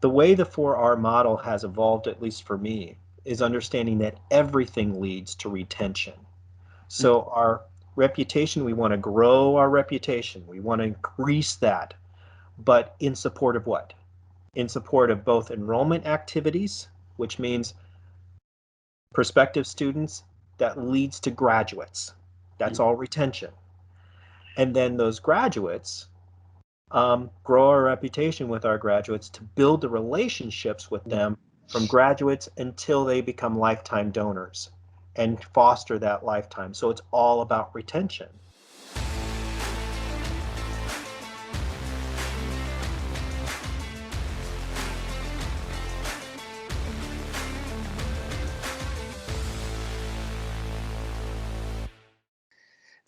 the way the 4R model has evolved, at least for me, is understanding that everything leads to retention. So our reputation, we want to grow our reputation. We want to increase that, but in support of what? In support of both enrollment activities, which means prospective students, that leads to graduates. That's all retention. And then those graduates grow our reputation with our graduates to build the relationships with them from graduates until they become lifetime donors and foster that lifetime. So it's all about retention.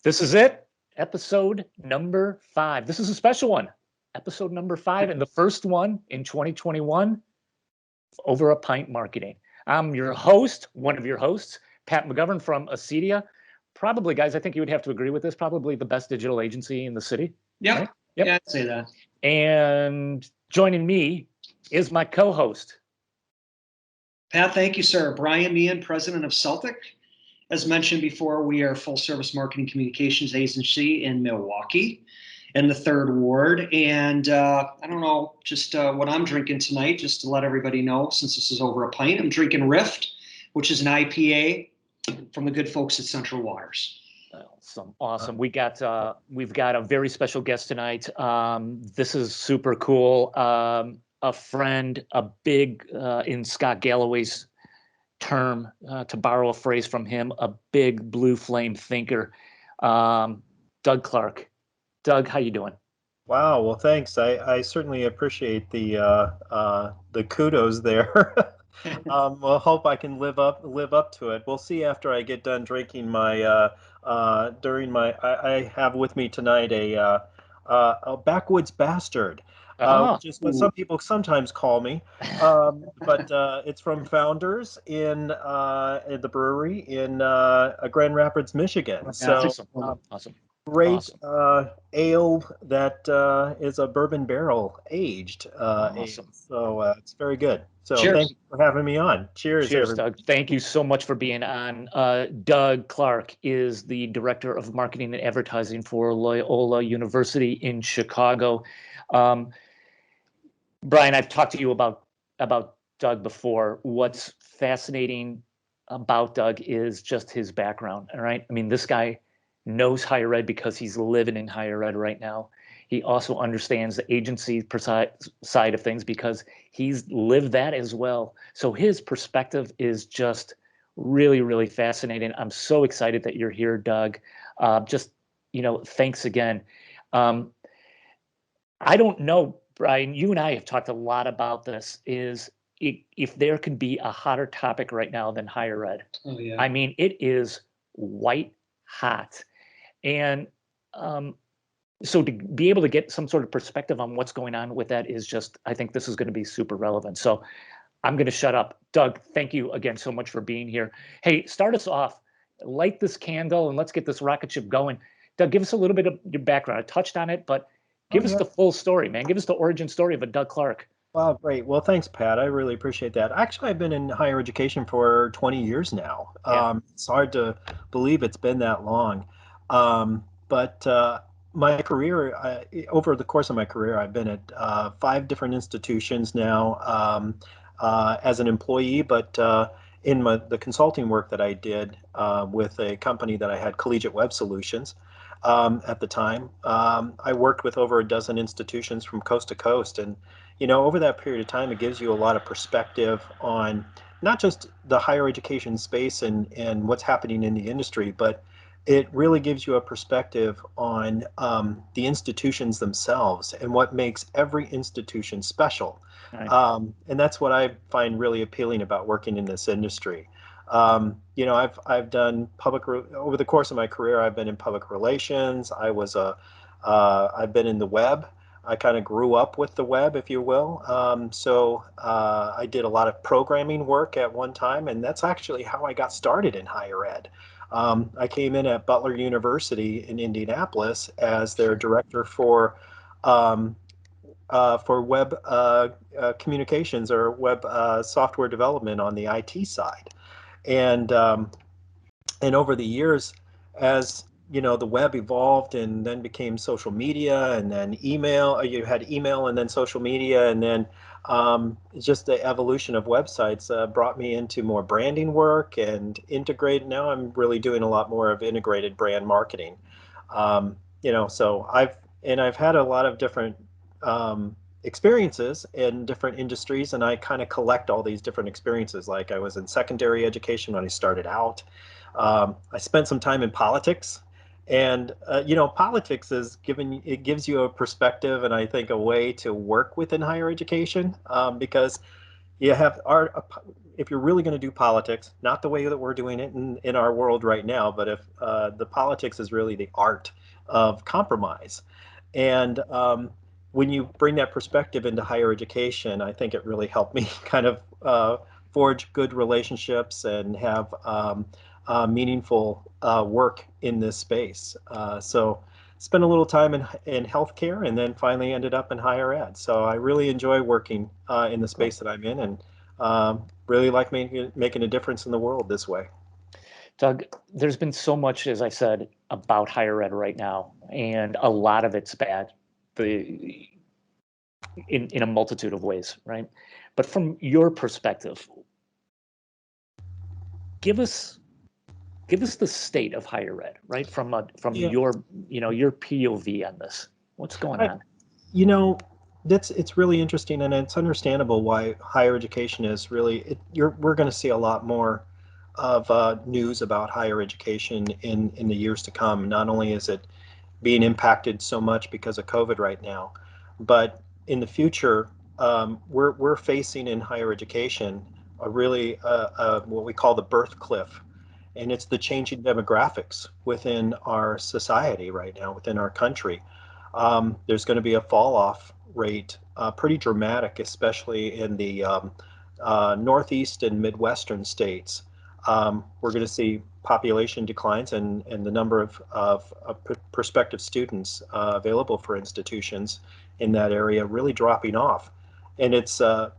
This is it, episode number 5. This is a special one, episode number 5, and the first one in 2021, Over a Pint Marketing. I'm your host, one of your hosts, Pat McGovern from Acedia. Probably, guys, I think you would have to agree with this, probably the best digital agency in the city. Yep. Right? Yep. Yeah, I'd say that. And joining me is my co-host. Pat, thank you, sir. Brian Meehan, president of Celtic. As mentioned before, we are a full-service marketing communications agency in Milwaukee in the 3rd Ward. And I don't know just what I'm drinking tonight, just to let everybody know, since this is Over a Pint. I'm drinking Rift, which is an IPA from the good folks at Central Waters. Awesome. We've got a very special guest tonight. This is super cool. A friend, a big, in Scott Galloway's term, to borrow a phrase from him, a big blue flame thinker, Doug Clark. Doug, how you doing? Wow, well, thanks. I certainly appreciate the kudos there. Well, hope I can live up to it. We'll see after I get done drinking my I have with me tonight a Backwoods Bastard, which is what some people sometimes call me. But it's from Founders in the brewery in Grand Rapids, Michigan. So awesome. Great ale that is a bourbon barrel aged ale. So it's very good. So thank you for having me on. Cheers, Doug. Thank you so much for being on. Doug Clark is the director of marketing and advertising for Loyola University in Chicago. Brian, I've talked to you about Doug before. What's fascinating about Doug is just his background. All right, I mean, this guy knows higher ed because he's living in higher ed right now. He also understands the agency side of things because he's lived that as well. So his perspective is just really, really fascinating. I'm so excited that you're here, Doug. Thanks again. I don't know, Brian, you and I have talked a lot about this, is if there can be a hotter topic right now than higher ed. Oh, yeah. I mean, it is white hot. And so to be able to get some sort of perspective on what's going on with that is just, I think this is going to be super relevant. So I'm going to shut up. Doug, thank you again so much for being here. Hey, start us off, light this candle, and let's get this rocket ship going. Doug, give us a little bit of your background. I touched on it, but give us the full story, man. Give us the origin story of a Doug Clark. Wow, great. Well, thanks, Pat. I really appreciate that. Actually, I've been in higher education for 20 years now. Yeah. It's hard to believe it's been that long. But my career, over the course of my career, I've been at 5 different institutions now as an employee, but in the consulting work that I did with a company that I had, Collegiate Web Solutions, at the time, I worked with over a dozen institutions from coast to coast. And, over that period of time, it gives you a lot of perspective on not just the higher education space and what's happening in the industry, but it really gives you a perspective on the institutions themselves and what makes every institution special. Right. And that's what I find really appealing about working in this industry. I've done over the course of my career, I've been in public relations. I've been in the web. I kind of grew up with the web, if you will. So I did a lot of programming work at one time, and that's actually how I got started in higher ed. I came in at Butler University in Indianapolis as their director for for web communications or web software development on the IT side. And and over the years, as you know, the web evolved and then became social media, and then email. You had email, and then social media, and then just the evolution of websites brought me into more branding work and integrate. Now I'm really doing a lot more of integrated brand marketing. You know, so I've had a lot of different experiences in different industries, and I kind of collect all these different experiences. Like I was in secondary education when I started out. I spent some time in politics, and you know, politics is given it gives you a perspective, and I think a way to work within higher education, because you have if you're really going to do politics, not the way that we're doing it in our world right now, but if the politics is really the art of compromise. And when you bring that perspective into higher education, I think it really helped me kind of forge good relationships and have meaningful work in this space. So spent a little time in healthcare, and then finally ended up in higher ed. So I really enjoy working in the space that I'm in, and really like making a difference in the world this way. Doug, there's been so much, as I said, about higher ed right now, and a lot of it's bad, the in a multitude of ways, right? But from your perspective, give us the state of higher ed, right? From Yeah, your your POV on this. What's going I, on? you know, it's really interesting, and it's understandable why higher education is really we're going to see a lot more of news about higher education in the years to come. Not only is it being impacted so much because of COVID right now, but in the future, we're facing in higher education a really what we call the birth cliff, and it's the changing demographics within our society right now, within our country. There's going to be a fall off rate, pretty dramatic, especially in the Northeast and Midwestern states. We're going to see population declines, and the number of prospective students available for institutions in that area really dropping off. And it's and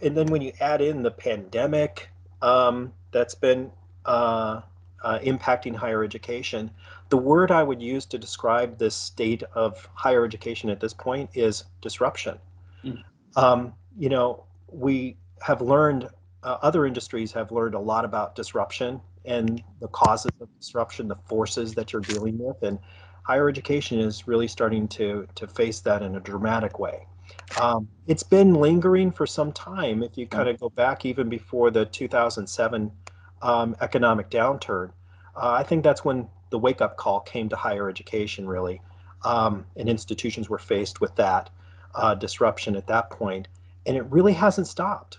then when you add in the pandemic that's been impacting higher education, the word I would use to describe this state of higher education at this point is disruption. Mm. You know, we have learned, other industries have learned a lot about disruption and the causes of disruption, the forces that you're dealing with, and higher education is really starting to face that in a dramatic way. It's been lingering for some time. If you kind of go back even before the 2007 economic downturn, I think that's when the wake-up call came to higher education, really, and institutions were faced with that disruption at that point, and it really hasn't stopped.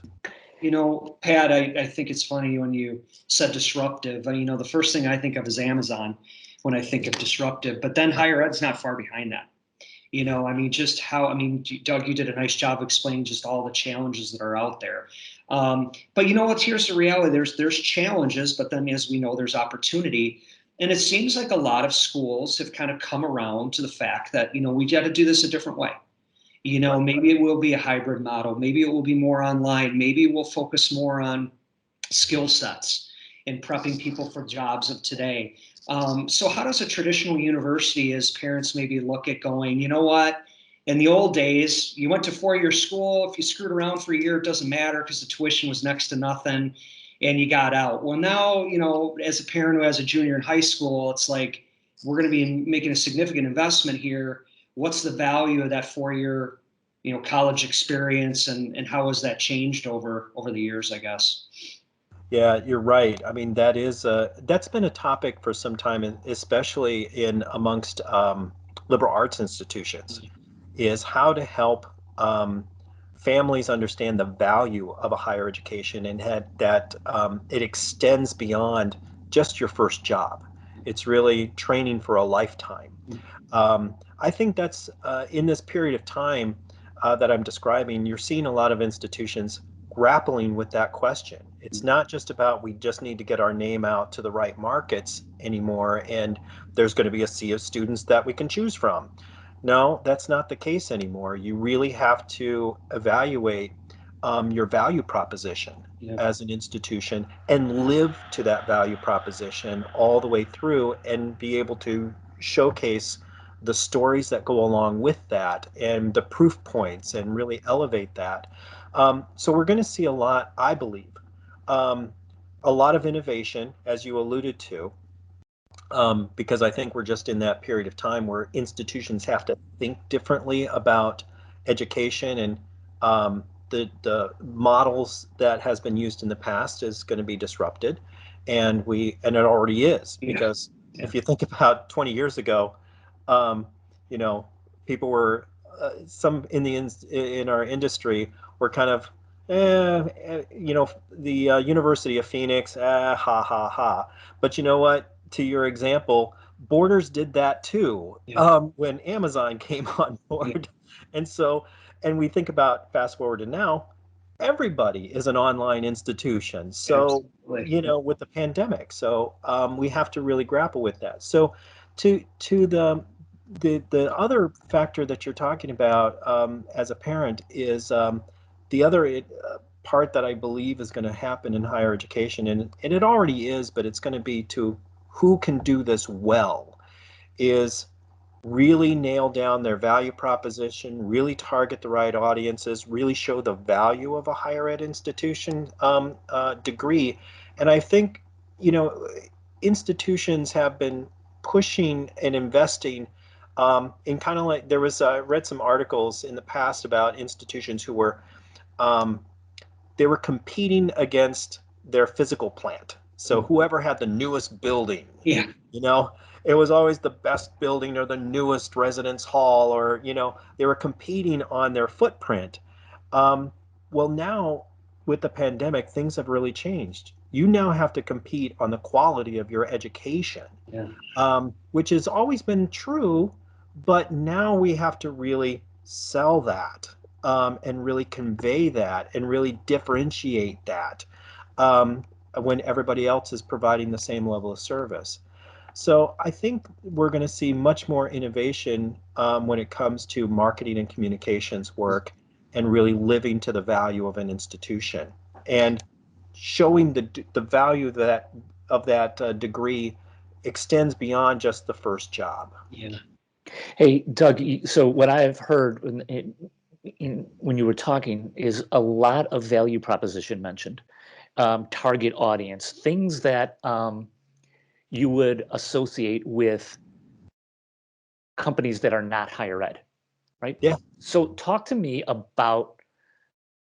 You know, Pat, I think it's funny when you said disruptive. You know, the first thing I think of is Amazon when I think of disruptive, but then higher ed's not far behind that. You know, I mean, just how, I mean, Doug, you did a nice job explaining just all the challenges that are out there. But you know what? Here's the reality. There's challenges, but then as we know, there's opportunity. And it seems like a lot of schools have kind of come around to the fact that, you know, we got to do this a different way. You know, maybe it will be a hybrid model. Maybe it will be more online. Maybe we'll focus more on skill sets and prepping people for jobs of today. So how does a traditional university, as parents maybe look at going, you know what, in the old days, you went to four-year school. If you screwed around for a year, it doesn't matter because the tuition was next to nothing and you got out. Well, now, you know, as a parent who has a junior in high school, it's like, we're going to be making a significant investment here. What's the value of that four-year, you know, college experience, and how has that changed over the years, I guess? Yeah, you're right. I mean, that's been a topic for some time, especially in amongst liberal arts institutions, is how to help families understand the value of a higher education, and that it extends beyond just your first job. It's really training for a lifetime. I think that's in this period of time that I'm describing, you're seeing a lot of institutions grappling with that question. It's not just about we just need to get our name out to the right markets anymore, and there's going to be a sea of students that we can choose from. No, that's not the case anymore. You really have to evaluate your value proposition Yeah. as an institution and live to that value proposition all the way through and be able to showcase the stories that go along with that and the proof points and really elevate that. So we're going to see a lot, I believe, um, a lot of innovation, as you alluded to, because I think we're just in that period of time where institutions have to think differently about education, and the models that has been used in the past is going to be disrupted, and it already is, Yeah. because Yeah. if you think about 20 years ago, um, you know, people were some in our industry were kind of the University of Phoenix, ha ha ha. But you know what? To your example, Borders did that too, Yeah. when Amazon came on Yeah. board. And so, and we think about fast forward to now, everybody is an online institution. So, Absolutely. with the pandemic, so we have to really grapple with that. So, to the other factor that you're talking about as a parent is the other part that I believe is going to happen in higher education, and it already is, but it's going to be to who can do this well, is really nail down their value proposition, really target the right audiences, really show the value of a higher ed institution degree. And I think, you know, institutions have been pushing and investing in kind of like there was, I read some articles in the past about institutions who were um, they were competing against their physical plant. So whoever had the newest building, Yeah. you know, it was always the best building or the newest residence hall, or, they were competing on their footprint. Um, well, now with the pandemic, things have really changed. You now have to compete on the quality of your education, Yeah. which has always been true, but now we have to really sell that, and really convey that and really differentiate that, um, when everybody else is providing the same level of service. So I think we're going to see much more innovation when it comes to marketing and communications work, and really living to the value of an institution and showing the value of that degree extends beyond just the first job. Yeah. Hey, Doug, so what I've heard when you were talking is a lot of value proposition mentioned, target audience, things that you would associate with companies that are not higher ed, right? Yeah. So talk to me about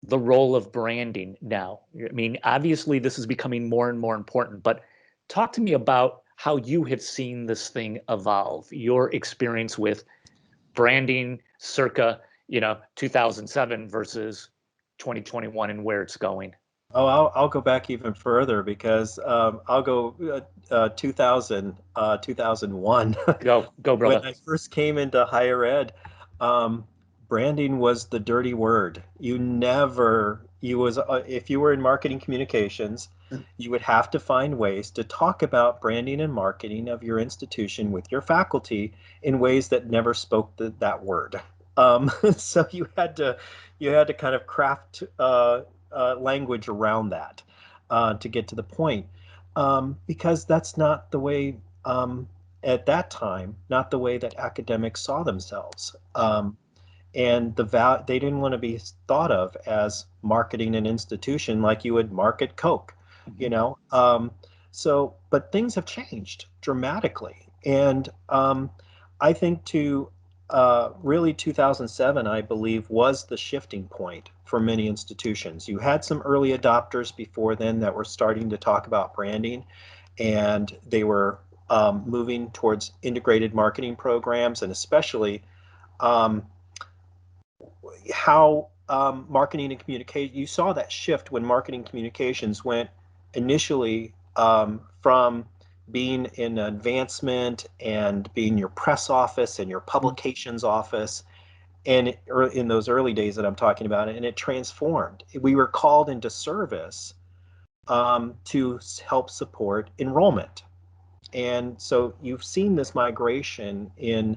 the role of branding now. I mean, obviously this is becoming more and more important, but talk to me about how you have seen this thing evolve, your experience with branding circa, 2007 versus 2021 and where it's going. Oh, I'll go back even further, because I'll go 2000, 2001. Go, When brother. I first came into higher ed, um, branding was the dirty word. If you were in marketing communications, you would have to find ways to talk about branding and marketing of your institution with your faculty in ways that never spoke that word. So you had to kind of craft language around that to get to the point, because that's not the way. At that time, not the way that academics saw themselves. And they didn't want to be thought of as marketing an institution like you would market Coke, you Mhm. know. But things have changed dramatically, and I think to really 2007, I believe, was the shifting point for many institutions. You had some early adopters before then that were starting to talk about branding, and they were moving towards integrated marketing programs, and especially um, how marketing and communication, you saw that shift when marketing communications went initially from being in advancement and being your press office and your publications office, and in those early days that I'm talking about, and it transformed. We were called into service to help support enrollment. And so you've seen this migration in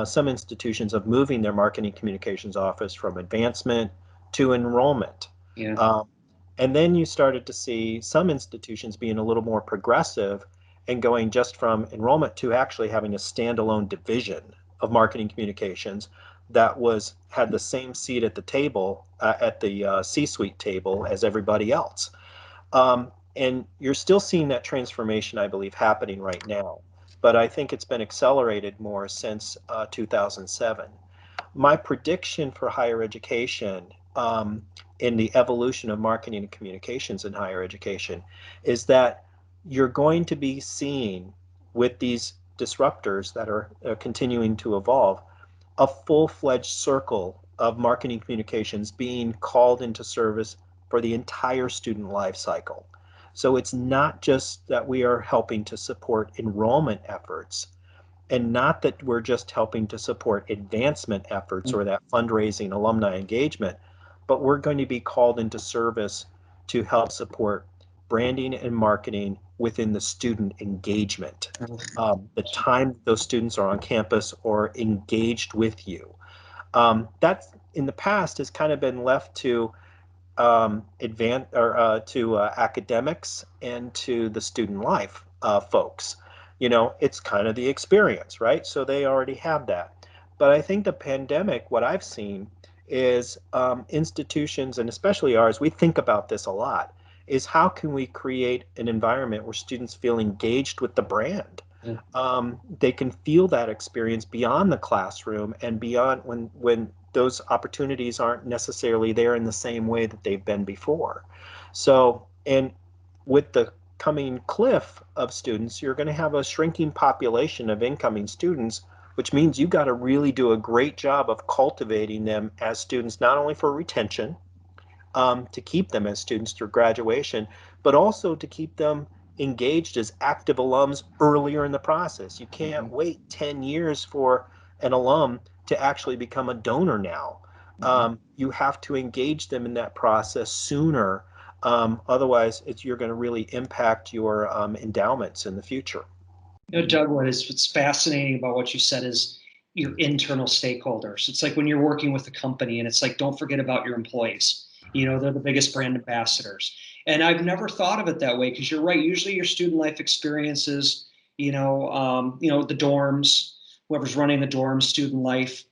some institutions of moving their marketing communications office from advancement to enrollment. Yeah. And then you started to see some institutions being a little more progressive and going just from enrollment to actually having a standalone division of marketing communications that had the same seat at the table, at the C-suite table as everybody else. And you're still seeing that transformation, I believe, happening right now. But I think it's been accelerated more since 2007. My prediction for higher education, in the evolution of marketing and communications in higher education, is that you're going to be seeing, with these disruptors that are continuing to evolve, a full-fledged circle of marketing communications being called into service for the entire student life cycle. So it's not just that we are helping to support enrollment efforts, and not that we're just helping to support advancement efforts or that fundraising alumni engagement, but we're going to be called into service to help support branding and marketing within the student engagement. The time those students are on campus or engaged with you. That in the past has kind of been left to academics and to the student life folks. It's kind of the experience, right? So they already have that. But I think the pandemic, what I've seen is institutions, and especially ours, we think about this a lot, is how can we create an environment where students feel engaged with the brand? They can feel that experience beyond the classroom and beyond when those opportunities aren't necessarily there in the same way that they've been before. So, and with the coming cliff of students, you're going to have a shrinking population of incoming students, which means you got to really do a great job of cultivating them as students, not only for retention, to keep them as students through graduation, but also to keep them engaged as active alums earlier in the process. You can't wait 10 years for an alum to actually become a donor now. You have to engage them in that process sooner. Otherwise, you're going to really impact your endowments in the future. Doug, what's fascinating about what you said is your internal stakeholders. It's like when you're working with a company and it's like, don't forget about your employees. They're the biggest brand ambassadors. And I've never thought of it that way, because you're right. Usually your student life experiences, the dorms, whoever's running the dorms, student life,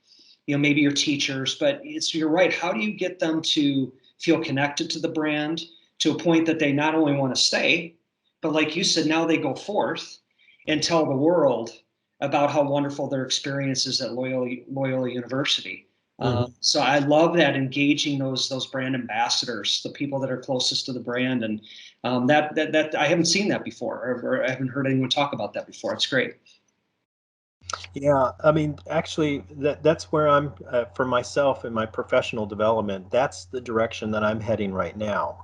maybe your teachers, but you're right. How do you get them to feel connected to the brand to a point that they not only want to stay, but like you said, now they go forth and tell the world about how wonderful their experience is at Loyola University. So I love that, engaging those brand ambassadors, the people that are closest to the brand, and that I haven't seen that before, or I haven't heard anyone talk about that before. It's great. Yeah, I mean, actually, that's where I'm for myself in my professional development. That's the direction that I'm heading right now.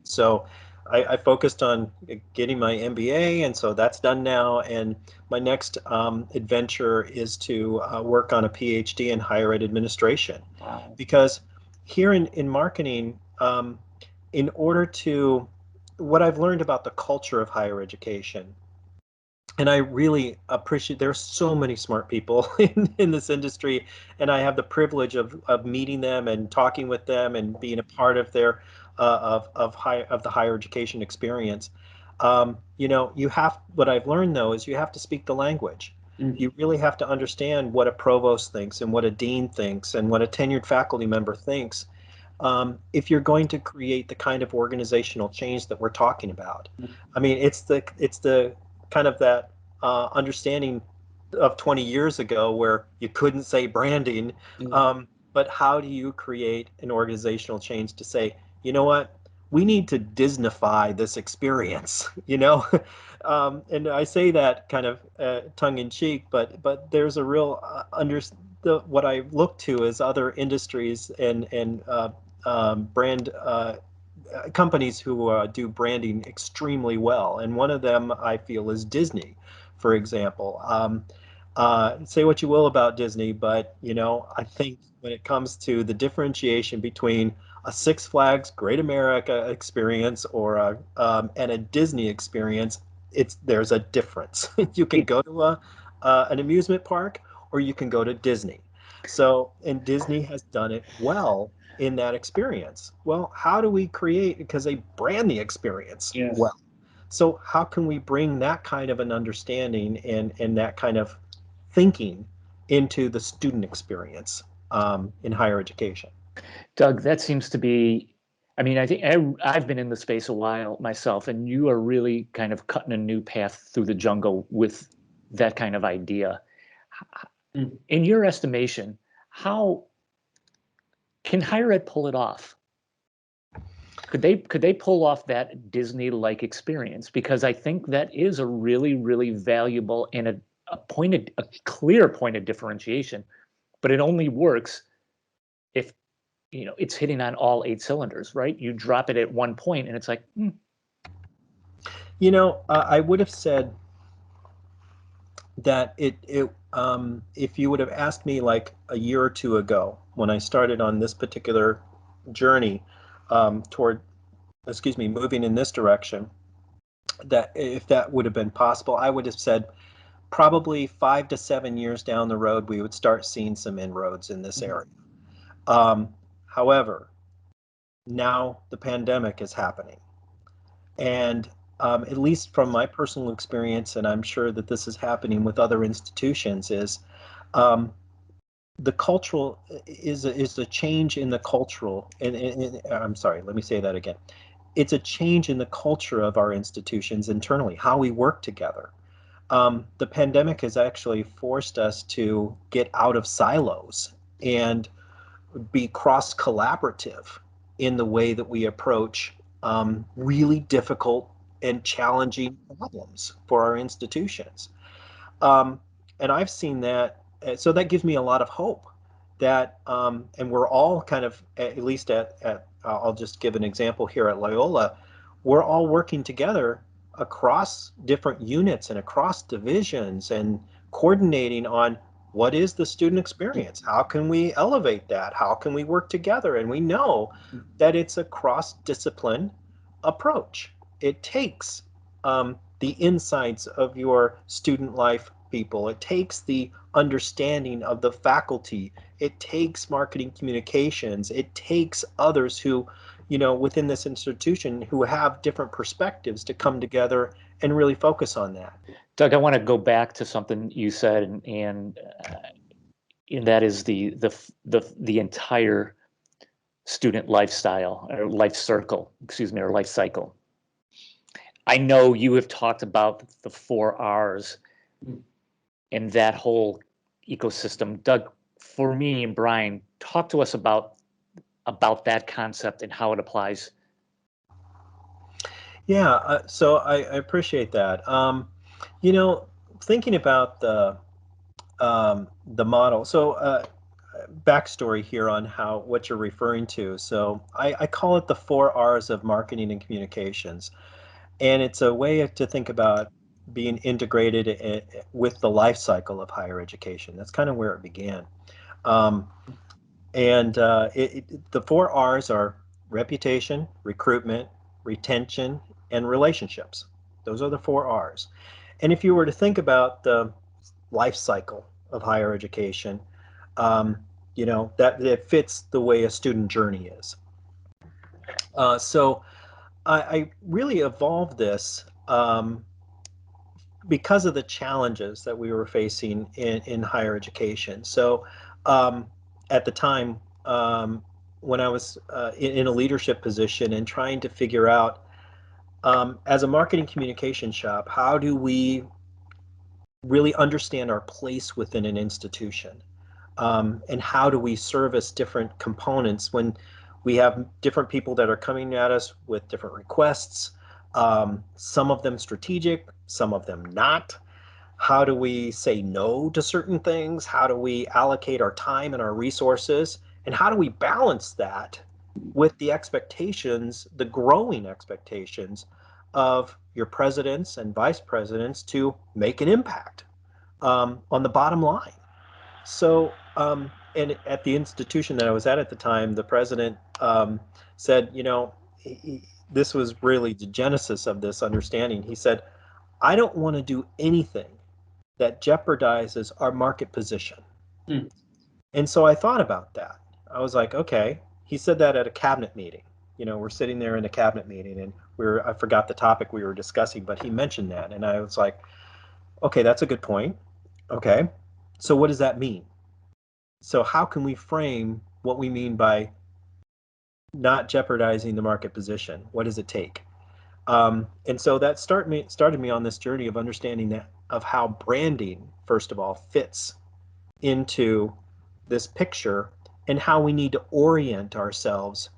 So I focused on getting my MBA, and so that's done now. And my next adventure is to work on a PhD in higher ed administration. Wow. Because here in marketing, in order to, what I've learned about the culture of higher education, and I really appreciate, there's so many smart people in this industry, and I have the privilege of meeting them and talking with them and being a part of their of the higher education experience. You have, what I've learned though is you have to speak the language. You really have to understand what a provost thinks and what a dean thinks and what a tenured faculty member thinks, if you're going to create the kind of organizational change that we're talking about. I mean, it's the kind of that understanding of 20 years ago where you couldn't say branding, but how do you create an organizational change to say, you know what, we need to Disneyfy this experience, and I say that kind of tongue in cheek, but there's a real what I look to as other industries and brand companies who do branding extremely well, and one of them I feel is Disney, for example. Say what you will about Disney, but I think when it comes to the differentiation between a Six Flags Great America experience or and a Disney experience, there's a difference. You can go to an amusement park, or you can go to Disney. So, and Disney has done it well in that experience. Well, how do we create, because they brand the experience Yes. well. So how can we bring that kind of an understanding and that kind of thinking into the student experience in higher education? Doug, that seems to be, I mean, I think I've been in the space a while myself, and you are really kind of cutting a new path through the jungle with that kind of idea. Mm. In your estimation, how can higher ed pull it off? Could they pull off that Disney-like experience? Because I think that is a really, really valuable and a clear point of differentiation, but it only works if it's hitting on all 8 cylinders, right? You drop it at one point and it's like, I would have said that if you would have asked me like a year or two ago when I started on this particular journey toward, excuse me, moving in this direction, that if that would have been possible, I would have said probably 5 to 7 years down the road, we would start seeing some inroads in this area. However, now the pandemic is happening. And at least from my personal experience, and I'm sure that this is happening with other institutions, is um, the cultural is the change in the cultural, and I'm sorry, let me say that again. It's a change in the culture of our institutions internally, how we work together. The pandemic has actually forced us to get out of silos and be cross collaborative in the way that we approach really difficult and challenging problems for our institutions. Um, and I've seen that, so that gives me a lot of hope that, and we're all kind of, at least I'll just give an example here at Loyola, we're all working together across different units and across divisions and coordinating on what is the student experience? How can we elevate that? How can we work together? And we know that it's a cross-discipline approach. It takes the insights of your student life people. It takes the understanding of the faculty. It takes marketing communications. It takes others who, within this institution who have different perspectives to come together and really focus on that. Doug, I want to go back to something you said, and that is the entire student lifestyle or life circle, excuse me, or life cycle. I know you have talked about the 4 Rs and that whole ecosystem. Doug, for me and Brian, talk to us about that concept and how it applies. Yeah, so I appreciate that. You know, Thinking about the model. So backstory here on what you're referring to. So I call it the 4 Rs of marketing and communications, and it's a way to think about being integrated with the life cycle of higher education. That's kind of where it began. Um, and the 4 Rs are reputation, recruitment, retention, and relationships. Those are the 4 Rs. And if you were to think about the life cycle of higher education, um, that fits the way a student journey is. So I really evolved this because of the challenges that we were facing in higher education. So at the time, when I was in a leadership position and trying to figure out, as a marketing communication shop, how do we really understand our place within an institution? And how do we service different components when we have different people that are coming at us with different requests, some of them strategic, some of them not? How do we say no to certain things? How do we allocate our time and our resources? And how do we balance that with the expectations, the growing expectations of your presidents and vice presidents to make an impact on the bottom line? So, and at the institution that I was at the time, the president said, this was really the genesis of this understanding. He said, I don't want to do anything that jeopardizes our market position. Hmm. And so I thought about that. I was like, okay, he said that at a cabinet meeting. You know, we're sitting there in a cabinet meeting and I forgot the topic we were discussing, but he mentioned that. And I was like, okay, that's a good point. Okay. So what does that mean? So how can we frame what we mean by not jeopardizing the market position? What does it take? And so that started me on this journey of understanding that of how branding, first of all, fits into this picture and how we need to orient ourselves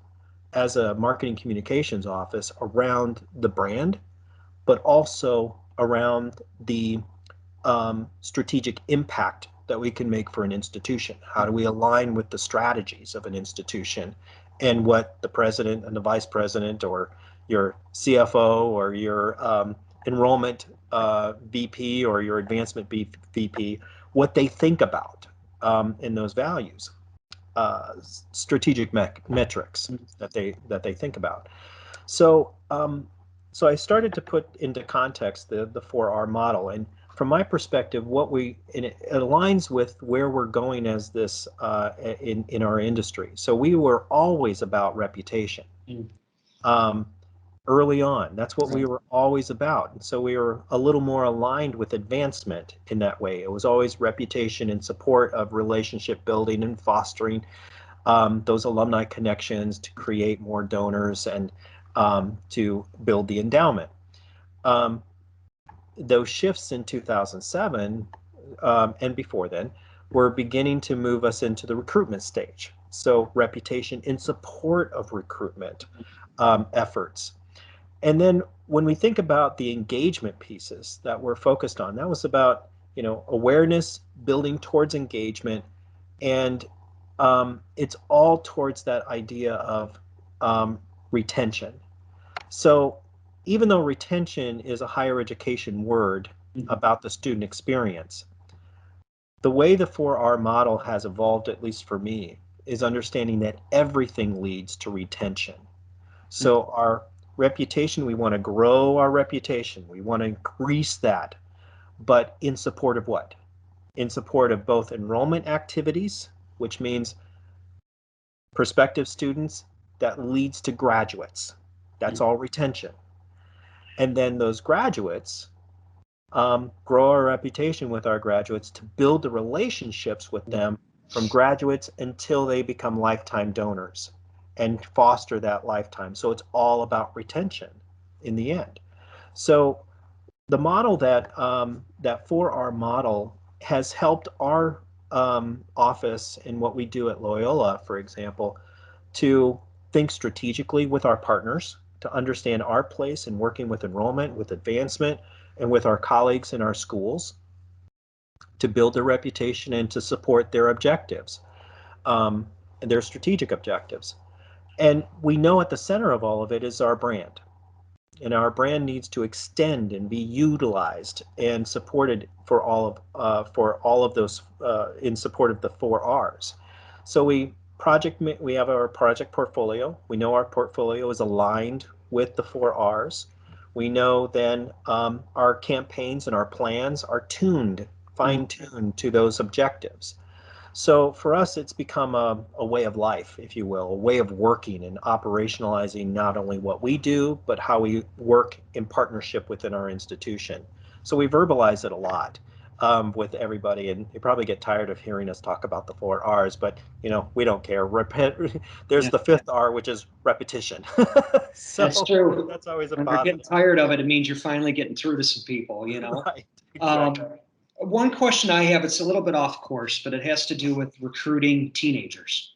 as a marketing communications office around the brand, but also around the strategic impact that we can make for an institution. How do we align with the strategies of an institution and what the president and the vice president or your CFO or your enrollment VP or your advancement VP, what they think about in those values, strategic metrics that they think about. So so I started to put into context the 4R model, and from my perspective, it aligns with where we're going as this in our industry. So we were always about reputation. Um, Early on, that's what we were always about, and so we were a little more aligned with advancement in that way. It was always reputation and support of relationship building and fostering those alumni connections to create more donors and to build the endowment. Um, those shifts in 2007 and before then were beginning to move us into the recruitment stage. So reputation in support of recruitment efforts. And then when we think about the engagement pieces that we're focused on, that was about, you know, awareness, building towards engagement, and it's all towards that idea of retention. So even though retention is a higher education word about the student experience, the way the 4R model has evolved, at least for me, is understanding that everything leads to retention. So our reputation, we want to grow our reputation. We want to increase that, but in support of what? In support of both enrollment activities, which means prospective students, that leads to graduates. That's all retention. And then those graduates grow our reputation with our graduates to build the relationships with them from graduates until they become lifetime donors and foster that lifetime. So it's all about retention in the end. So the model that 4R model has helped our office in what we do at Loyola, for example, to think strategically with our partners, to understand our place in working with enrollment, with advancement, and with our colleagues in our schools, to build their reputation and to support their objectives, and their strategic objectives. And we know at the center of all of it is our brand. And our brand needs to extend and be utilized and supported for all of those in support of the 4Rs. So we have our project portfolio. We know our portfolio is aligned with the 4Rs. We know then our campaigns and our plans are fine-tuned to those objectives. So for us, it's become a way of life, if you will, a way of working and operationalizing not only what we do, but how we work in partnership within our institution. So we verbalize it a lot with everybody, and you probably get tired of hearing us talk about the 4Rs, but you know, we don't care. There's the fifth R, which is repetition. So that's true. that's always a When you're getting positive. tired of it, it means you're finally getting through to some people, you know? Right, exactly. One question I have, it's a little bit off course, but it has to do with recruiting teenagers.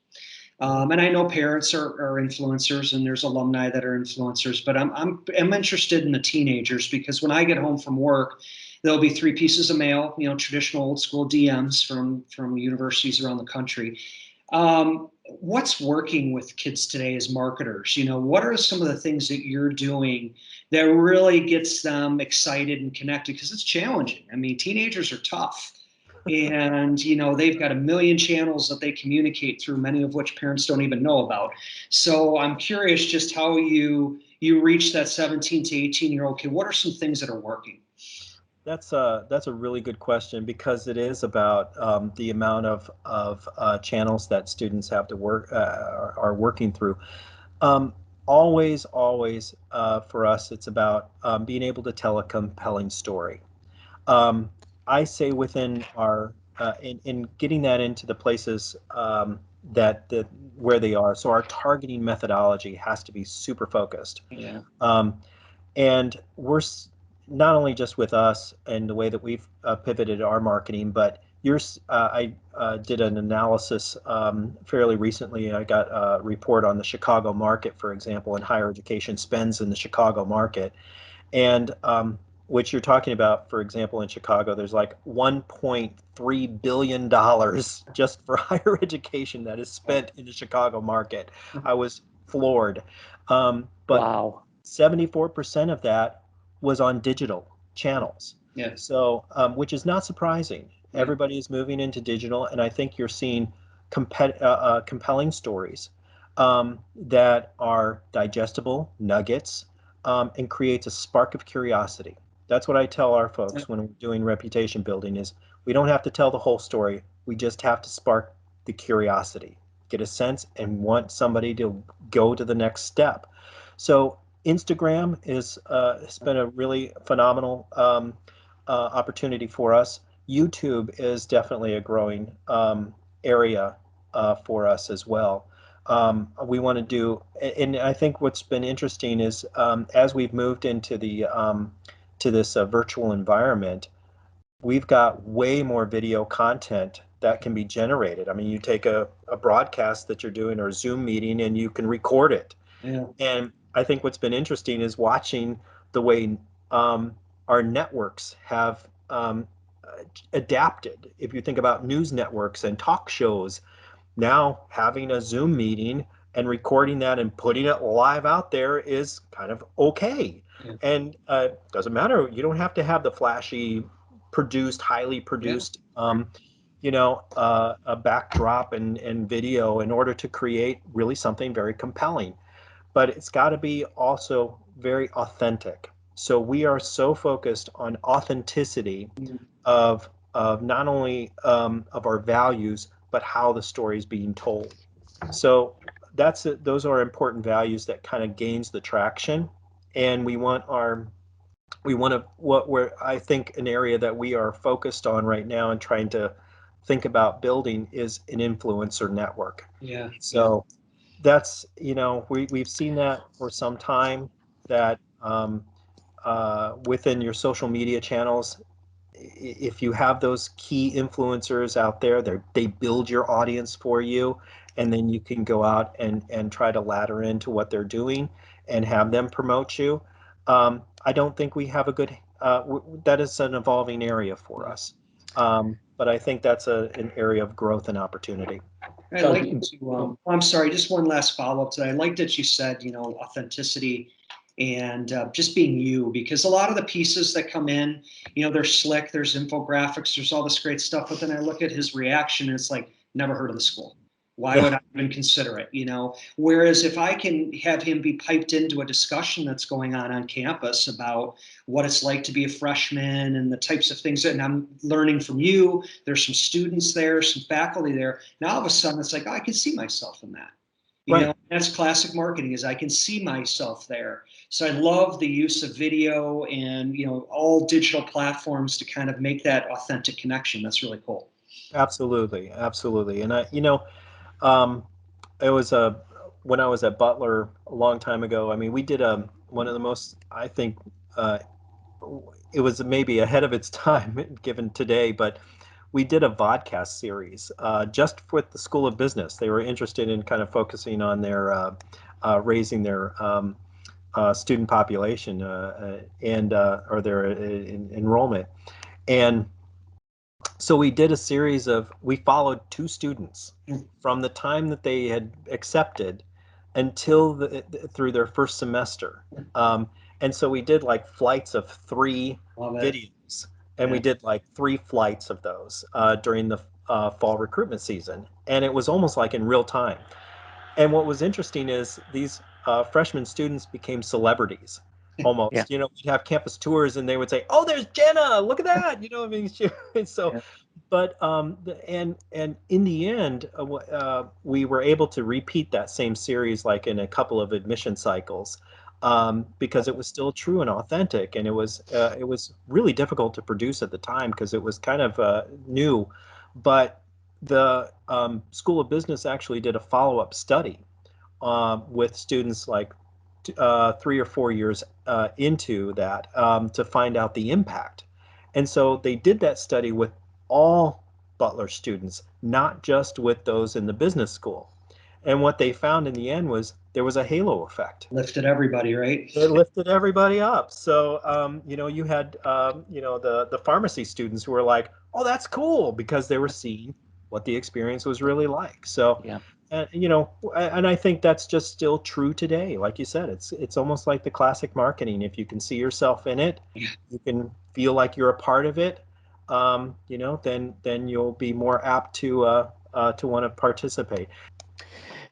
And I know parents are influencers, and there's alumni that are influencers, but I'm interested in the teenagers, because when I get home from work, there'll be 3 pieces of mail, you know, traditional old school DMs from universities around the country. What's working with kids today as marketers? You know, what are some of the things that you're doing that really gets them excited and connected? Because it's challenging. I mean, teenagers are tough. And, you know, they've got a million channels that they communicate through, many of which parents don't even know about. So I'm curious just how you reach that 17 to 18-year-old kid. What are some things that are working? That's a really good question because it is about the amount of channels that students have to work are working through. Um, always, for us, it's about being able to tell a compelling story. Um, I say within our in getting that into the places that where they are. So our targeting methodology has to be super focused. Yeah. Um, and not only just with us and the way that we've pivoted our marketing, but I did an analysis fairly recently. I got a report on the Chicago market, for example, and higher education spends in the Chicago market. And which you're talking about, for example, in Chicago, there's like $1.3 billion just for higher education that is spent in the Chicago market. I was floored. But Wow. 74% of that was on digital channels. Yeah. So, which is not surprising. Yeah. Everybody is moving into digital, and I think you're seeing compelling stories that are digestible nuggets and creates a spark of curiosity. That's what I tell our Yeah. folks when we're doing reputation building is we don't have to tell the whole story. We just have to spark the curiosity, get a sense and want somebody to go to the next step. So Instagram has been a really phenomenal opportunity for us. YouTube is definitely a growing area for us as well. We want to do, and I think what's been interesting is as we've moved into the to this virtual environment, we've got way more video content that can be generated. I mean, you take a broadcast that you're doing or a Zoom meeting and you can record it. Yeah. And I think what's been interesting is watching the way our networks have adapted. If you think about news networks and talk shows, now having a Zoom meeting and recording that and putting it live out there is kind of okay. Yeah. And doesn't matter. You don't have to have the flashy, highly Yeah. produced, a backdrop and video in order to create really something very compelling, but it's got to be also very authentic. So we are so focused on authenticity Mm. of not only of our values, but how the story is being told. So those are important values that kind of gains the traction, and we want to what we're I think an area that we are focused on right now and trying to think about building is an influencer network. Yeah. Yeah. So that's we've seen that for some time that within your social media channels, if you have those key influencers out there, they build your audience for you, and then you can go out and try to ladder into what they're doing and have them promote you. I don't think we have a good that is an evolving area for us, but I think that's an area of growth and opportunity. I Doug, like to, I'm sorry, just one last follow-up to that. I like that you said, authenticity and just being you, because a lot of the pieces that come in, they're slick, there's infographics, there's all this great stuff, but then I look at his reaction and it's like, never heard of the school. Why would I even consider it? Whereas if I can have him be piped into a discussion that's going on campus about what it's like to be a freshman and the types of things that, and I'm learning from you, there's some students there, some faculty there. Now all of a sudden it's like, oh, I can see myself in that. Right. That's classic marketing, is I can see myself there. So I love the use of video and, all digital platforms to kind of make that authentic connection. That's really cool. Absolutely. And um, it was when I was at Butler a long time ago. I mean, we did one of the most, I think, uh, it was maybe ahead of its time given today, but we did a vodcast series just with the School of Business. They were interested in kind of focusing on their raising their student population and or their enrollment. And so we did a series we followed two students Mm. from the time that they had accepted until through their first semester. And so we did like flights of three Love it. videos, and we Yeah. did like three flights of those during the fall recruitment season. And it was almost like in real time. And what was interesting is these freshman students became celebrities almost. Yeah. We'd have campus tours, and they would say, "Oh, there's Jenna! Look at that!" I mean, so. Yeah. But and in the end, we were able to repeat that same series like in a couple of admission cycles, because it was still true and authentic, and it was really difficult to produce at the time because it was kind of new. But the School of Business actually did a follow-up study with students like 3 or 4 years into that, to find out the impact. And so they did that study with all Butler students, not just with those in the business school. And what they found in the end was there was a halo effect. Lifted everybody, right? It lifted everybody up. So, you had, the pharmacy students who were like, "Oh, that's cool," because they were seeing what the experience was really like. So, Yeah. and I think that's just still true today. Like you said, it's almost like the classic marketing. If you can see yourself in it, you can feel like you're a part of it. Then you'll be more apt to want to participate.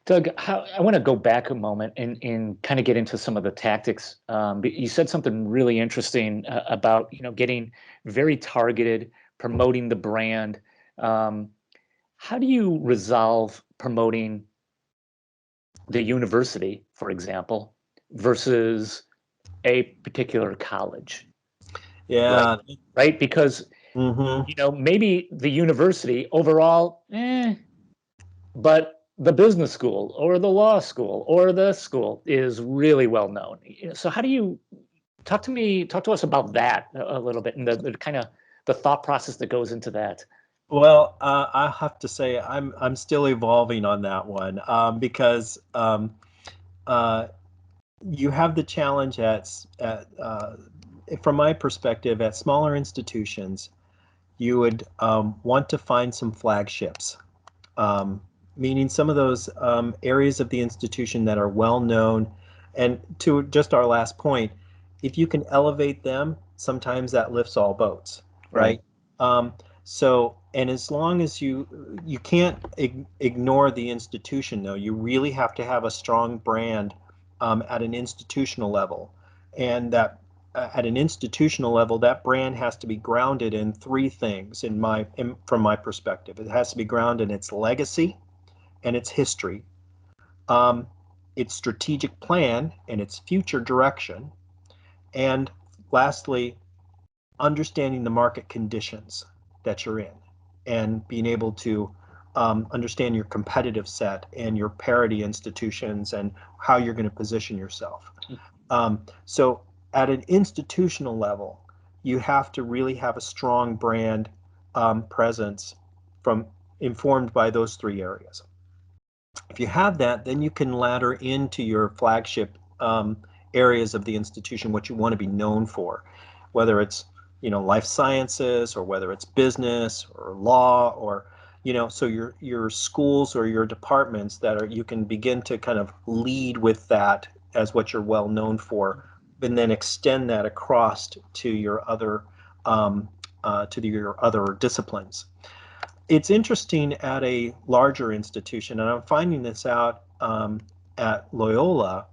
Doug, I want to go back a moment and kind of get into some of the tactics. You said something really interesting about getting very targeted, promoting the brand. How do you resolve promoting the university, for example, versus a particular college? Yeah. Right? Because Hmm. maybe the university overall, but the business school or the law school or the school is really well known. So how do you talk to us about that a little bit, and the kind of the thought process that goes into that? Well, I have to say I'm still evolving on that one, because uh, you have the challenge from my perspective, at smaller institutions, you would want to find some flagships, um, meaning some of those areas of the institution that are well known. And to just our last point, if you can elevate them, sometimes that lifts all boats, Right. right? Um, and as long as you can't ignore the institution, though, you really have to have a strong brand at an institutional level, and that at an institutional level, that brand has to be grounded in three things. From my perspective, it has to be grounded in its legacy and its history, um, its strategic plan and its future direction, and lastly, understanding the market conditions that you're in, and being able to understand your competitive set and your parity institutions and how you're going to position yourself. So at an institutional level, you have to really have a strong brand presence from informed by those three areas. If you have that, then you can ladder into your flagship areas of the institution, what you want to be known for, whether it's life sciences, or whether it's business or law, or so your schools or your departments that are, you can begin to kind of lead with that as what you're well known for, and then extend that across to your other disciplines. It's interesting at a larger institution, and I'm finding this out at Loyola,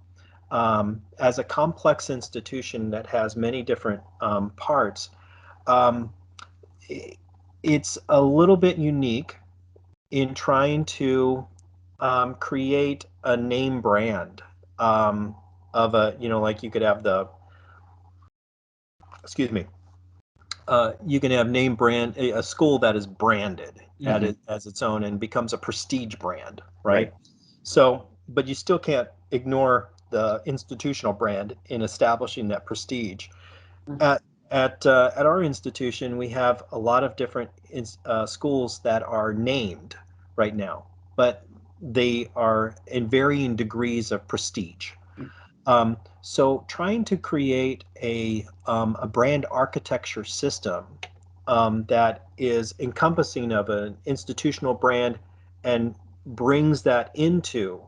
as a complex institution that has many different parts. Um, it's a little bit unique in trying to create a name brand, of a, like you could have excuse me, you can have name brand, a school that is branded as its own and becomes a prestige brand, right? So, but you still can't ignore the institutional brand in establishing that prestige. At at our institution, we have a lot of different schools that are named right now, but they are in varying degrees of prestige. So trying to create a brand architecture system that is encompassing of an institutional brand and brings that into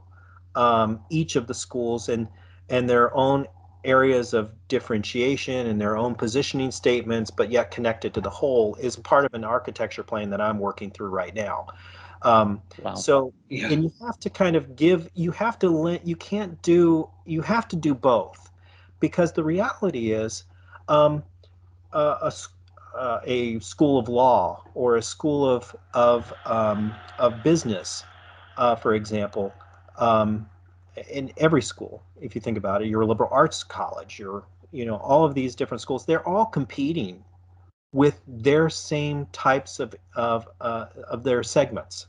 each of the schools and their own areas of differentiation and their own positioning statements, but yet connected to the whole, is part of an architecture plan that I'm working through right now. Wow. So, and you have to kind of you have to do both, because the reality is, um, a, a school of law or a school of business, for example, um, in every school, if you think about it, your liberal arts college, your all of these different schools, they're all competing with their same types of their segments.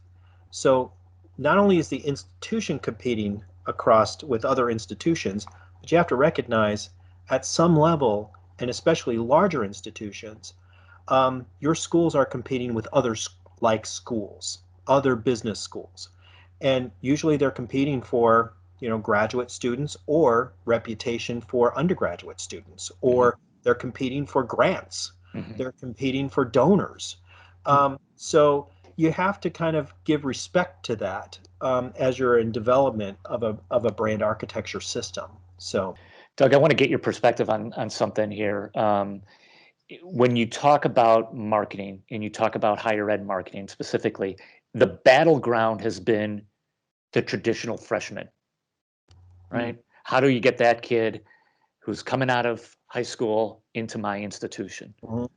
So not only is the institution competing across with other institutions, but you have to recognize at some level, and especially larger institutions, your schools are competing with others like schools, other business schools. And usually they're competing for, graduate students or reputation for undergraduate students, or they're competing for grants. Mm-hmm. They're competing for donors. So you have to kind of give respect to that as you're in development of a brand architecture system. So, Doug, I want to get your perspective on something here. When you talk about marketing and you talk about higher ed marketing specifically, the battleground has been the traditional freshman, right? How do you get that kid who's coming out of high school into my institution? mhm.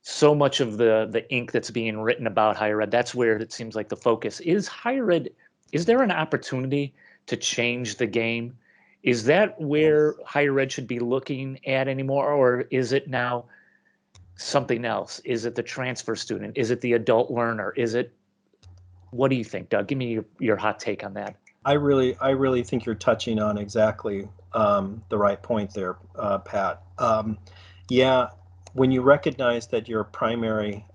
So much of the ink that's being written about higher ed, that's where it seems like the focus is. Higher ed, is there an opportunity to change the game? Is that where higher ed should be looking at anymore, or is it now something else? Is it the transfer student? Is it the adult learner? What do you think, Doug? Give me your hot take on that. I really think you're touching on exactly the right point there, Pat. Yeah, when you recognize that your primary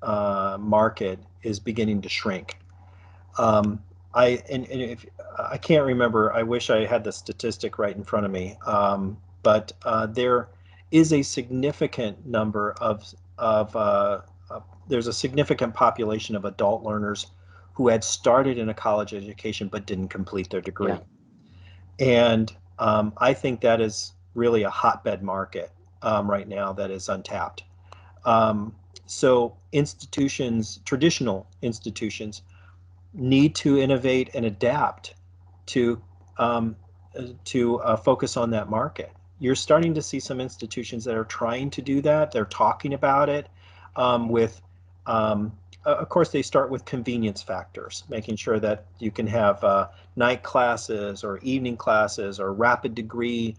market is beginning to shrink, and if I can't remember, I wish I had the statistic right in front of me, but there is a significant number there's a significant population of adult learners who had started in a college education but didn't complete their Yeah. degree. And I think that is really a hotbed market right now that is untapped. Um, so institutions, traditional institutions, need to innovate and adapt to um, focus on that market. You're starting to see some institutions that are trying to do that. They're talking about it with, of course, they start with convenience factors, making sure that you can have night classes or evening classes or rapid degree,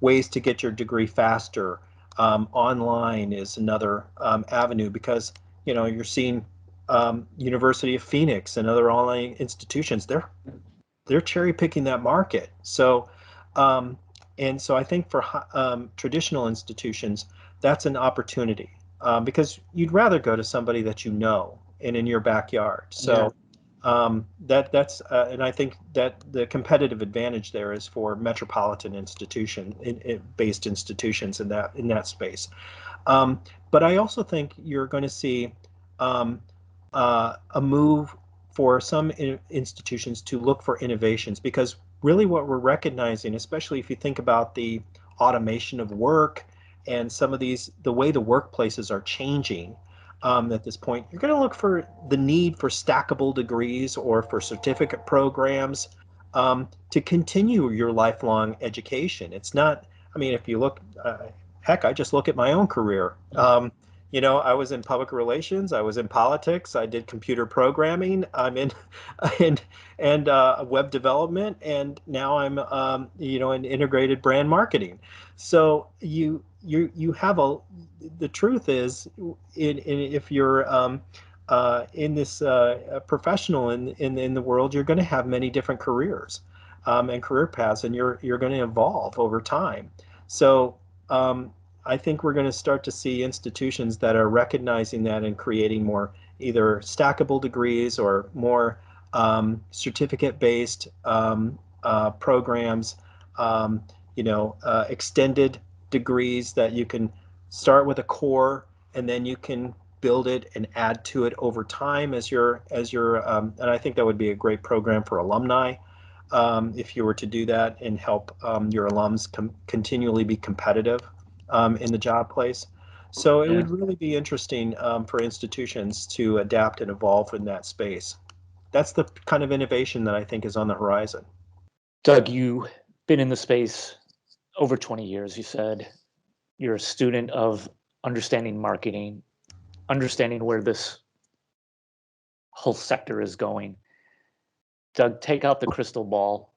ways to get your degree faster. Online is another avenue because you're seeing University of Phoenix and other online institutions, they're cherry picking that market. So, and so I think for traditional institutions, that's an opportunity because you'd rather go to somebody that you know and in your backyard. So and I think that the competitive advantage there is for metropolitan based institutions in that space. Um, but I also think you're going to see um, a move for some institutions to look for innovations because really what we're recognizing, especially if you think about the automation of work and some of the way the workplaces are changing at this point, you're going to look for the need for stackable degrees or for certificate programs to continue your lifelong education. It's not, I mean, if you look, heck, I just look at my own career. I was in public relations, I was in politics, I did computer programming, I'm in web development, and now I'm in integrated brand marketing. So you have the truth is if you're in this professional in the world, you're going to have many different careers and career paths, and you're going to evolve over time. So I think we're going to start to see institutions that are recognizing that and creating more either stackable degrees or more certificate-based programs, extended degrees that you can start with a core and then you can build it and add to it over time and I think that would be a great program for alumni if you were to do that and help your alums continually be competitive in the job place. So it Yeah. would really be interesting for institutions to adapt and evolve in that space. That's the kind of innovation that I think is on the horizon. Doug, you've been in the space over 20 years. You said you're a student of understanding marketing, understanding where this whole sector is going. Doug, take out the crystal ball.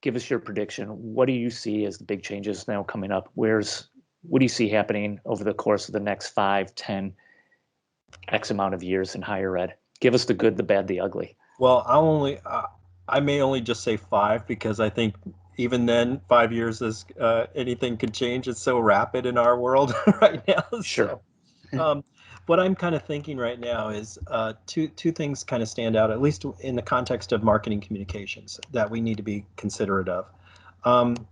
Give us your prediction. What do you see as the big changes now coming up? What do you see happening over the course of the next 5, 10, X amount of years in higher ed? Give us the good, the bad, the ugly. Well, I may only just say 5 because I think even then 5 years is anything could change. It's so rapid in our world right now. Sure. So, what I'm kind of thinking right now is two things kind of stand out, at least in the context of marketing communications, that we need to be considerate of.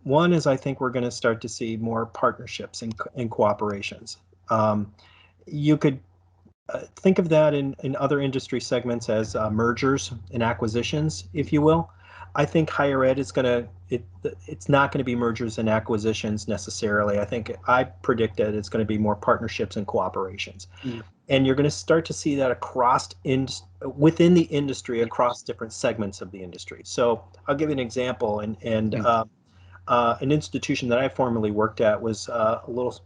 One is I think we're going to start to see more partnerships and cooperations. You could think of that in other industry segments as mergers and acquisitions, if you will. I think higher ed is it's not going to be mergers and acquisitions necessarily. I predict that it's going to be more partnerships and cooperations. Mm. And you're going to start to see that within the industry, across different segments of the industry. So I'll give you an example. An institution that I formerly worked at was a little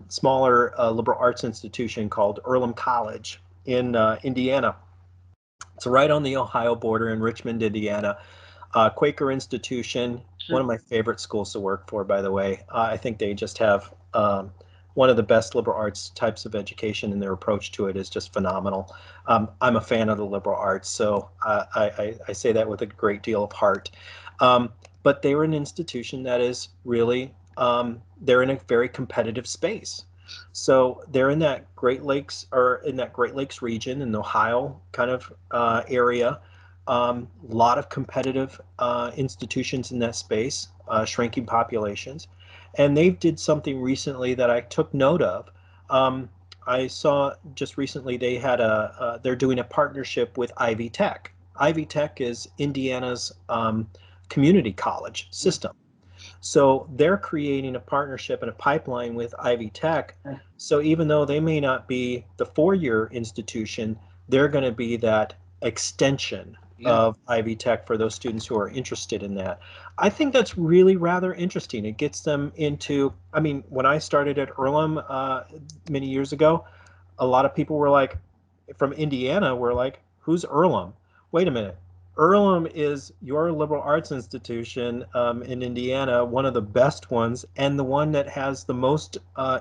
smaller liberal arts institution called Earlham College in Indiana. It's right on the Ohio border in Richmond, Indiana. Quaker institution, sure. One of my favorite schools to work for, by the way. I think they just have one of the best liberal arts types of education, and their approach to it is just phenomenal. I'm a fan of the liberal arts, so I say that with a great deal of heart. But they're an institution that is really, they're in a very competitive space. So they're in that Great Lakes region in the Ohio kind of area. Lot of competitive institutions in that space, shrinking populations. And they did something recently that I took note of. I saw just recently they're doing a partnership with Ivy Tech. Ivy Tech is Indiana's community college system. So they're creating a partnership and a pipeline with Ivy Tech. So even though they may not be the four-year institution, they're going to be that extension of Ivy Tech for those students who are interested in that. I think that's really rather interesting. It gets them into, I mean, when I started at Earlham many years ago, a lot of people were like, from Indiana, were like, who's Earlham? Wait a minute. Earlham is your liberal arts institution in Indiana, one of the best ones, and the one that has the most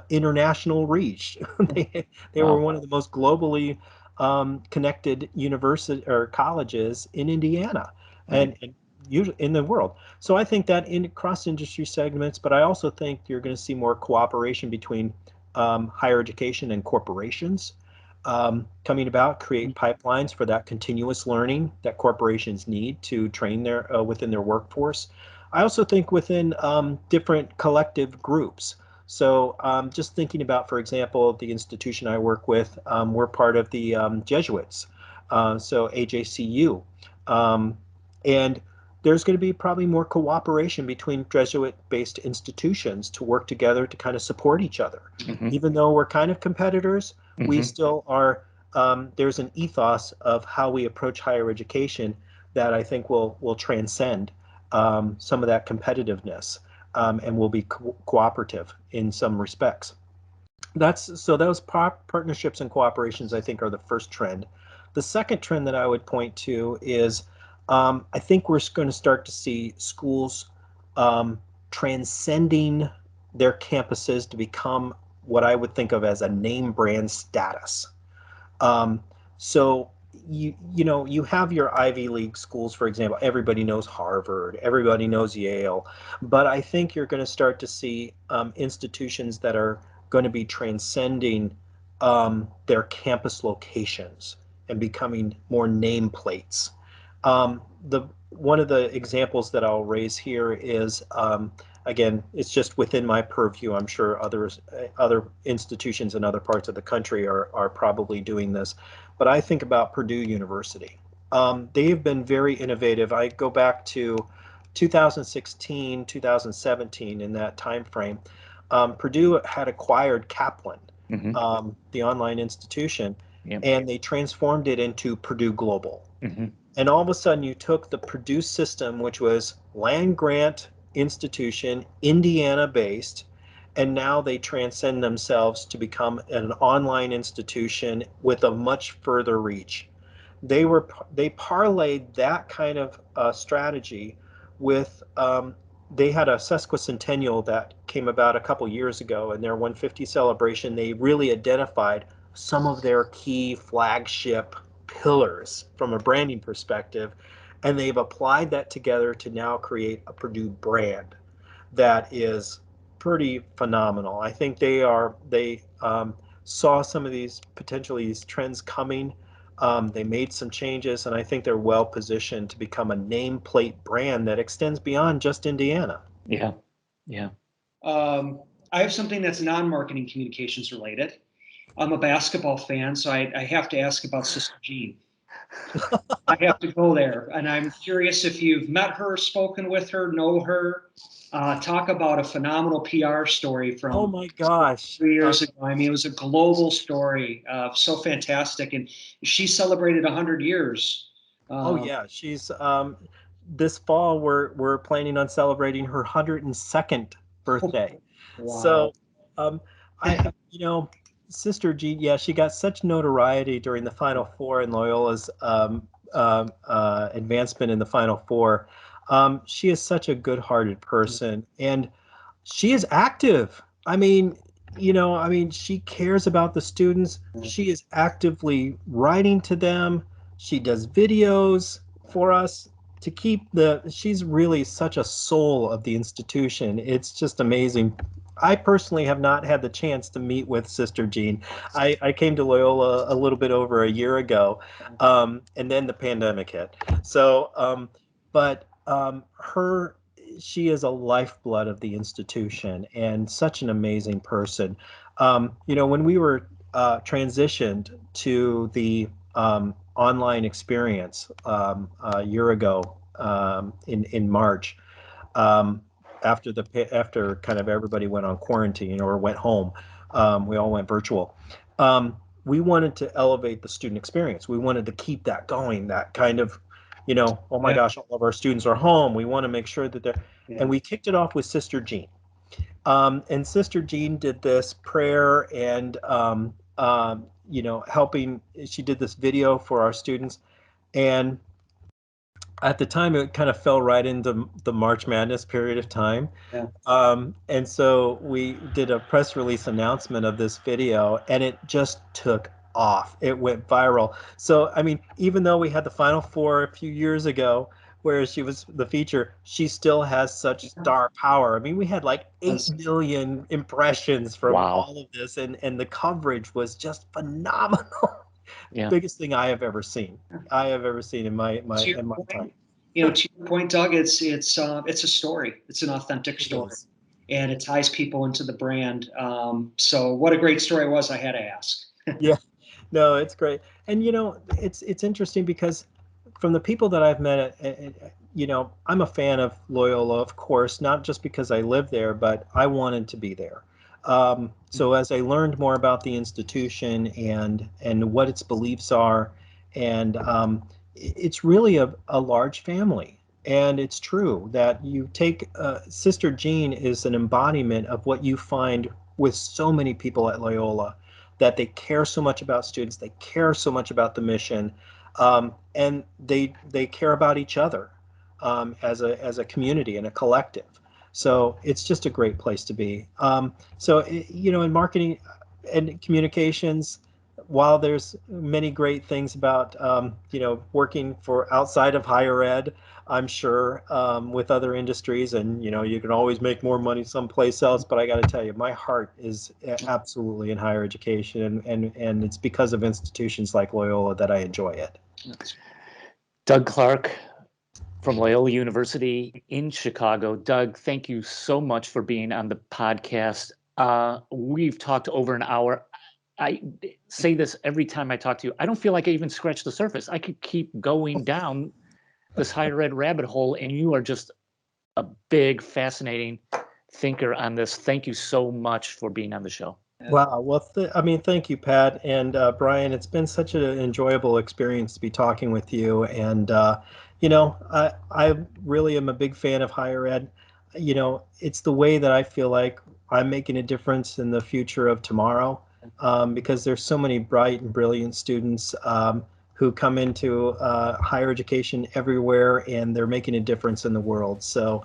international reach. They were one of the most globally connected university or colleges in Indiana, and usually in the world. So I think that in cross-industry segments, but I also think you're going to see more cooperation between higher education and corporations. Coming about, create pipelines for that continuous learning that corporations need to train within their workforce. I also think within different collective groups. So just thinking about, for example, the institution I work with, we're part of the Jesuits, so AJCU. And there's going to be probably more cooperation between Jesuit-based institutions to work together to kind of support each other. Mm-hmm. Even though we're kind of competitors, mm-hmm. we still are, there's an ethos of how we approach higher education that I think will transcend some of that competitiveness and will be cooperative in some respects. So those partnerships and cooperations, I think, are the first trend. The second trend that I would point to is I think we're going to start to see schools transcending their campuses to become what I would think of as a name brand status. So you have your Ivy League schools, for example. Everybody knows Harvard, everybody knows Yale, but I think you're going to start to see institutions that are going to be transcending their campus locations and becoming more nameplates. One of the examples that I'll raise here is, again, it's just within my purview. I'm sure other institutions in other parts of the country are probably doing this, but I think about Purdue University. They have been very innovative. I go back to 2016, 2017, in that time frame. Purdue had acquired Kaplan, mm-hmm. The online institution, and they transformed it into Purdue Global. Mm-hmm. And all of a sudden you took the Purdue system, which was land grant institution, Indiana based, and now they transcend themselves to become an online institution with a much further reach. They parlayed that kind of strategy with they had a sesquicentennial that came about a couple years ago, and their 150 celebration. They really identified some of their key flagship pillars from a branding perspective, and they've applied that together to now create a Purdue brand that is pretty phenomenal. I think they saw some of these potentially these trends coming. They made some changes, and I think they're well positioned to become a nameplate brand that extends beyond just Indiana. Yeah, yeah. I have something that's non-marketing communications related. I'm a basketball fan, so I have to ask about Sister Jean. I have to go there, and I'm curious if you've met her, spoken with her, know her. Talk about a phenomenal PR story Oh from my gosh. 3 years ago. I mean, it was a global story, so fantastic, and she celebrated 100 years. Oh yeah, she's this fall we're planning on celebrating her 102nd birthday. Wow. So I Sister Jean, yeah, she got such notoriety during the Final Four and Loyola's advancement in the Final Four. She is such a good-hearted person, and she is active. She cares about the students. She is actively writing to them. She does videos for us to keep she's really such a soul of the institution. It's just amazing. I personally have not had the chance to meet with Sister Jean. I came to Loyola a little bit over a year ago, and then the pandemic hit. So, her she is a lifeblood of the institution and such an amazing person. When we were transitioned to the online experience a year ago in March, after kind of everybody went on quarantine or went home, we all went virtual. We wanted to elevate the student experience. We wanted to keep that going, that kind of, oh my gosh, all of our students are home. We want to make sure that they're, and we kicked it off with Sister Jean. And Sister Jean did this prayer and, helping, she did this video for our students. And at the time, it kind of fell right into the March Madness period of time. Yeah. And so we did a press release announcement of this video, and it just took off. It went viral. So, I mean, even though we had the Final Four a few years ago, where she was the feature, she still has such star power. I mean, we had like 8 million impressions from all of this, and the coverage was just phenomenal. Yeah. Biggest thing I have ever seen. In my time. To your point, Doug, it's a story. It's an authentic story, and it ties people into the brand. So what a great story it was. I had to ask. Yeah, no, it's great. And it's interesting because from the people that I've met, I'm a fan of Loyola, of course, not just because I live there, but I wanted to be there. So as I learned more about the institution and what its beliefs are, and it's really a large family. And it's true that you take Sister Jean is an embodiment of what you find with so many people at Loyola, that they care so much about students, they care so much about the mission, and they care about each other as a community and a collective. So it's just a great place to be. In marketing and communications, while there's many great things about working for outside of higher ed, I'm sure with other industries, and you can always make more money someplace else. But I got to tell you, my heart is absolutely in higher education, and it's because of institutions like Loyola that I enjoy it. Doug Clark from Loyola University in Chicago. Doug, thank you so much for being on the podcast. We've talked over an hour. I say this every time I talk to you. I don't feel like I even scratched the surface. I could keep going down this higher ed rabbit hole, and you are just a big, fascinating thinker on this. Thank you so much for being on the show. Wow. Well, I mean, thank you, Pat and Brian. It's been such an enjoyable experience to be talking with you. And, I really am a big fan of higher ed. It's the way that I feel like I'm making a difference in the future of tomorrow, because there's so many bright and brilliant students who come into higher education everywhere, and they're making a difference in the world. So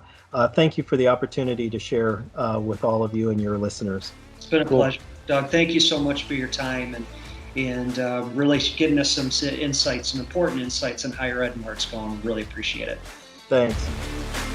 thank you for the opportunity to share with all of you and your listeners. It's been a pleasure, Doug. Thank you so much for your time and really giving us some insights, some important insights on higher ed and where it's going. Really appreciate it. Thanks.